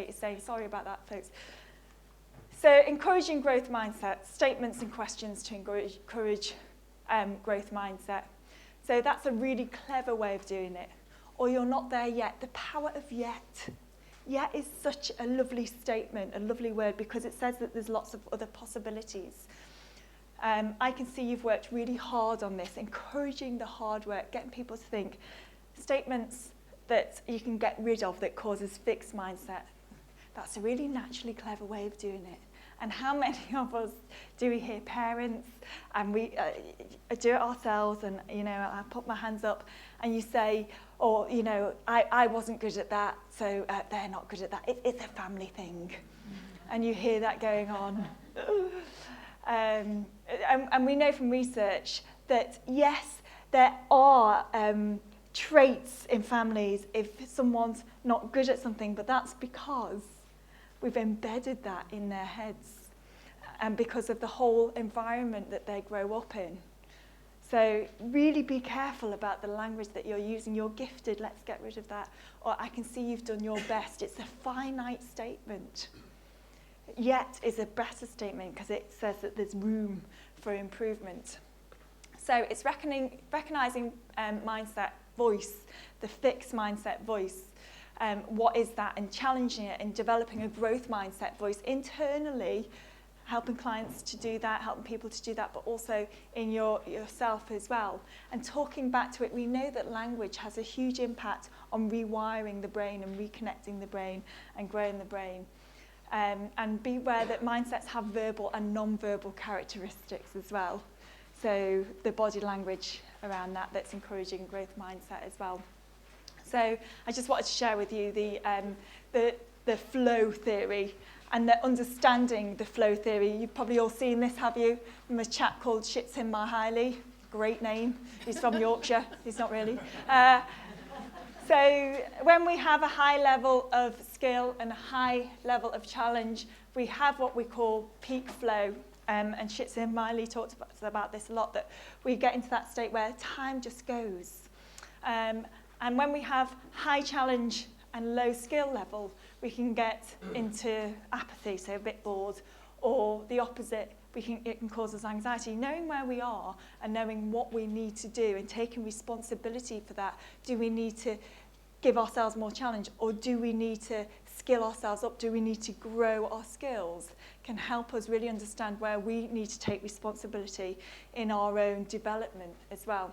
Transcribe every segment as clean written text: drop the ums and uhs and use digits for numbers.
is saying. Sorry about that, folks. So encouraging growth mindset, statements and questions to encourage growth mindset. So that's a really clever way of doing it. Or you're not there yet. The power of yet. Yet is such a lovely statement, a lovely word, because it says that there's lots of other possibilities. I can see you've worked really hard on this, encouraging the hard work, getting people to think. Statements that you can get rid of that causes fixed mindset. That's a really naturally clever way of doing it. And how many of us do we hear parents, and we do it ourselves, and, you know, I put my hands up, and you say, or, you know, I wasn't good at that, so they're not good at that. It's a family thing. And you hear that going on. And we know from research that, yes, there are traits in families if someone's not good at something, but that's because we've embedded that in their heads and because of the whole environment that they grow up in. So really be careful about the language that you're using. You're gifted, let's get rid of that. Or I can see you've done your best. It's a finite statement. Yet is a better statement because it says that there's room for improvement. So it's recognizing mindset voice, the fixed mindset voice. What is that? And challenging it and developing a growth mindset voice internally, helping clients to do that, helping people to do that, but also in yourself as well. And talking back to it, we know that language has a huge impact on rewiring the brain and reconnecting the brain and growing the brain. And be aware that mindsets have verbal and non-verbal characteristics as well. So the body language around that's encouraging growth mindset as well. So I just wanted to share with you the flow theory and the understanding the flow theory. You've probably all seen this, have you? From a chap called Csikszentmihalyi. Great name. He's from Yorkshire. He's not really. So when we have a high level of skill and a high level of challenge, we have what we call peak flow. And Csikszentmihalyi talked about this a lot, that we get into that state where time just goes. And when we have high challenge and low skill level, we can get into apathy, so a bit bored, or the opposite, it can cause us anxiety. Knowing where we are and knowing what we need to do and taking responsibility for that. Do we need to give ourselves more challenge, or do we need to skill ourselves up? Do we need to grow our skills? Can help us really understand where we need to take responsibility in our own development as well.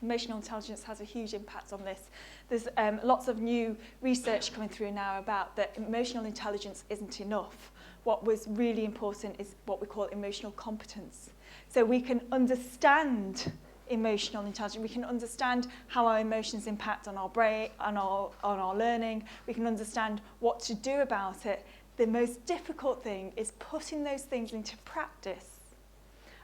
Emotional intelligence has a huge impact on this. There's lots of new research coming through now about that emotional intelligence isn't enough. What was really important is what we call emotional competence. So we can understand emotional intelligence. We can understand how our emotions impact on our brain, on our learning. We can understand what to do about it. The most difficult thing is putting those things into practice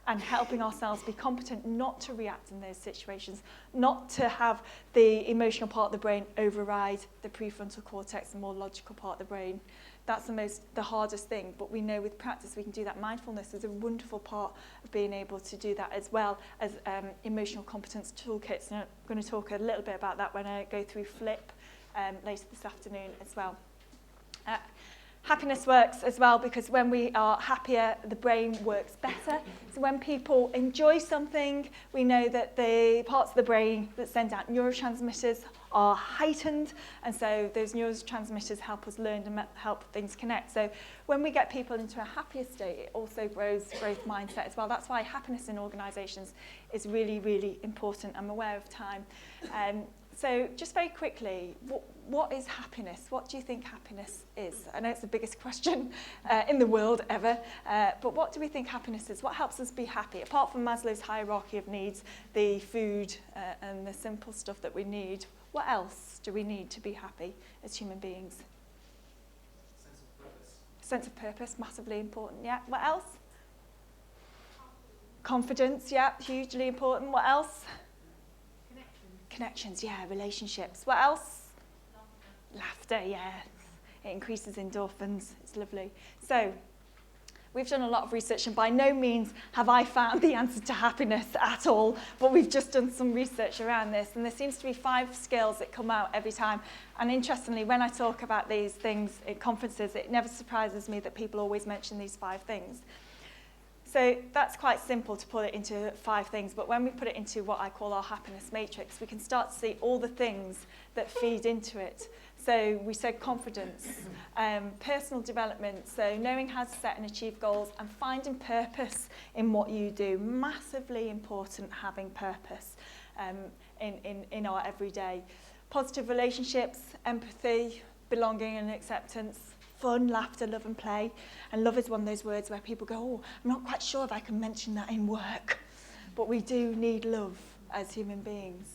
and helping ourselves be competent not to react in those situations, not to have the emotional part of the brain override the prefrontal cortex, the more logical part of the brain. That's the hardest thing, but we know with practice we can do that. Mindfulness is a wonderful part of being able to do that, as well as emotional competence toolkits. And I'm going to talk a little bit about that when I go through FLIP later this afternoon as well. Happiness works as well because when we are happier, the brain works better. So when people enjoy something, we know that the parts of the brain that send out neurotransmitters are heightened, and so those neurotransmitters help us learn and help things connect. So when we get people into a happier state, it also grows growth mindset as well. That's why happiness in organisations is really, really important. I'm aware of time. So just very quickly, what is happiness? What do you think happiness is? I know it's the biggest question in the world ever, but what do we think happiness is? What helps us be happy? Apart from Maslow's hierarchy of needs, the food and the simple stuff that we need, what else do we need to be happy as human beings? Sense of purpose. Sense of purpose, massively important, yeah. What else? Confidence, yeah, hugely important. What else? Connections, yeah, relationships. What else? Laughter, yeah. It increases endorphins. It's lovely. So, We've done a lot of research, and by no means have I found the answer to happiness at all, but we've just done some research around this, and there seems to be 5 skills that come out every time. And interestingly, when I talk about these things at conferences, it never surprises me that people always mention these 5 things. So that's quite simple to put it into 5 things, but when we put it into what I call our happiness matrix, we can start to see all the things that feed into it. So we said confidence, personal development, so knowing how to set and achieve goals and finding purpose in what you do. Massively important, having purpose in our everyday. Positive relationships, empathy, belonging and acceptance. Fun, laughter, love and play. And love is one of those words where people go, oh, I'm not quite sure if I can mention that in work. But we do need love as human beings.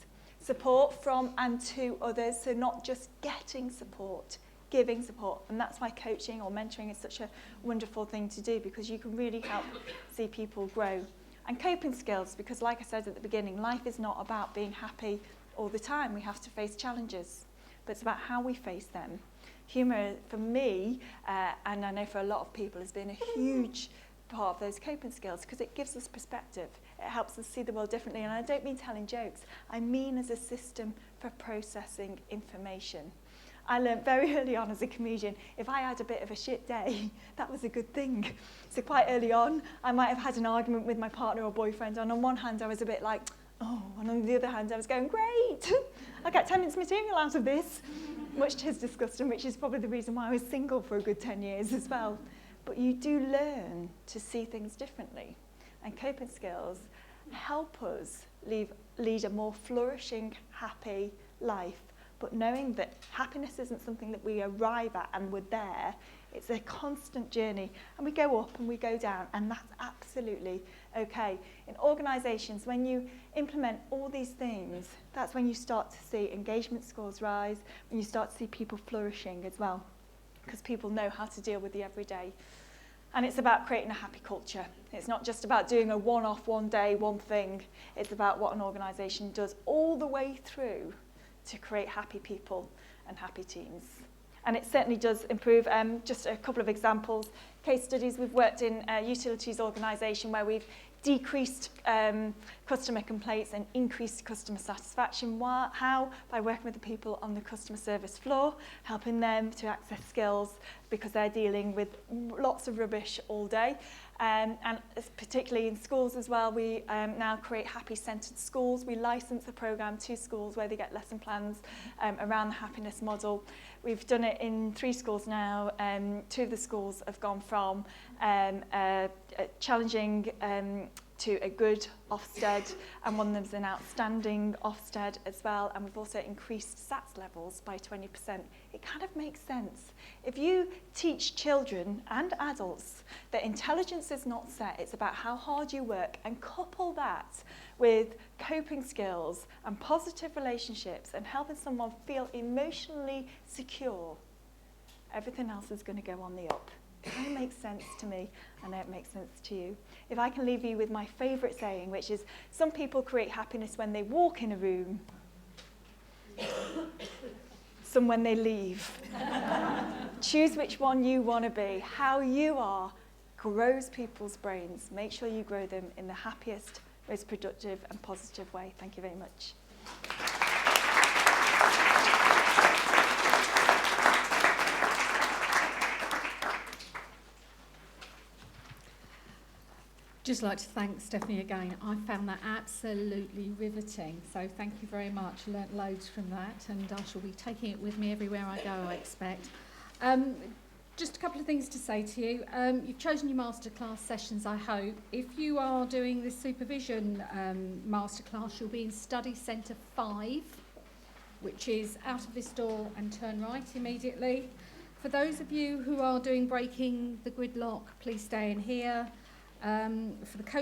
Support from and to others, so not just getting support, giving support. And that's why coaching or mentoring is such a wonderful thing to do, because you can really help see people grow. And coping skills, because like I said at the beginning, life is not about being happy all the time. We have to face challenges, but it's about how we face them. Humour, for me, and I know for a lot of people, has been a huge part of those coping skills because it gives us perspective. It helps us see the world differently. And I don't mean telling jokes. I mean as a system for processing information. I learned very early on as a comedian, if I had a bit of a shit day, that was a good thing. So quite early on, I might have had an argument with my partner or boyfriend. And on one hand, I was a bit like, oh, and on the other hand, I was going, great, I get 10 minutes material out of this, much to his disgust, and which is probably the reason why I was single for a good 10 years as well. But you do learn to see things differently. And coping skills help us lead a more flourishing, happy life. But knowing that happiness isn't something that we arrive at and we're there, it's a constant journey. And we go up and we go down, and that's absolutely okay. In organisations, when you implement all these things, that's when you start to see engagement scores rise, when you start to see people flourishing as well, because people know how to deal with the everyday. And it's about creating a happy culture. It's not just about doing a one-off, one day, one thing. It's about what an organisation does all the way through to create happy people and happy teams. And it certainly does improve. Just a couple of examples. Case studies, we've worked in a utilities organisation where we've decreased customer complaints and increased customer satisfaction. How? By working with the people on the customer service floor, helping them to access skills because they're dealing with lots of rubbish all day. And particularly in schools as well, we now create happy-centred schools. We license a programme to schools where they get lesson plans around the happiness model. We've done it in 3 schools now. 2 of the schools have gone from challenging to a good Ofsted, and one of them's an outstanding Ofsted as well. And we've also increased SATs levels by 20%. It kind of makes sense. If you teach children and adults that intelligence is not set, it's about how hard you work, and couple that with coping skills and positive relationships and helping someone feel emotionally secure, everything else is going to go on the up. It kind of makes sense to me. I know it makes sense to you. If I can leave you with my favourite saying, which is, some people create happiness when they walk in a room, some when they leave. Choose which one you want to be. How you are grows people's brains. Make sure you grow them in the happiest, most productive and positive way. Thank you very much. Just like to thank Stephanie again. I found that absolutely riveting. So thank you very much. Learnt loads from that, and I shall be taking it with me everywhere I go, I expect. Just a couple of things to say to you. You've chosen your masterclass sessions, I hope. If you are doing the supervision masterclass, you'll be in Study Centre 5, which is out of this door and turn right immediately. For those of you who are doing Breaking the Gridlock, please stay in here. For the coach